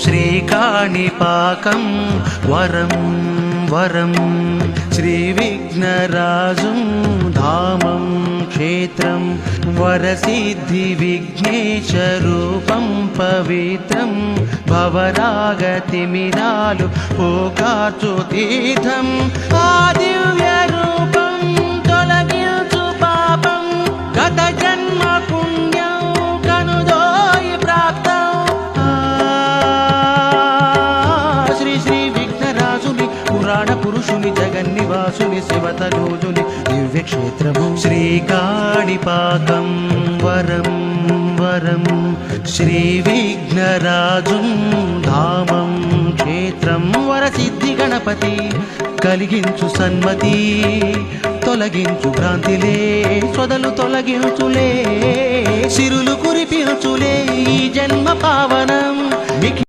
శ్రీకాణిపాకం వరం వరం శ్రీవిఘ్నరాజుం ధామం క్షేత్రం వరసిద్ధి విఘ్నేశరూపం పవిత్రం భవరాగతిమిరాలు పోకార్చు తీర్థం ఆ దివ్య రూపం తొలగించు పాపం గత జన్మ పుణ్యం కనుదోయి ప్రాప్తం శ్రీ శ్రీ విఘ్నరాజుని పురాణ పురుషుని జగన్నివాసుని శివతనూజుని దివ్యక్షేత్రము శ్రీకాణిపాకం వరం వరం శ్రీవిఘ్నరాజుం ధామం క్షేత్రం వరసిద్ధి గణపతి కలిగించు సన్మతి తొలగించు భ్రాంతిలే సొదలు తొలగించులే సిరులు కురిపించులే ఈ జన్మ పావనం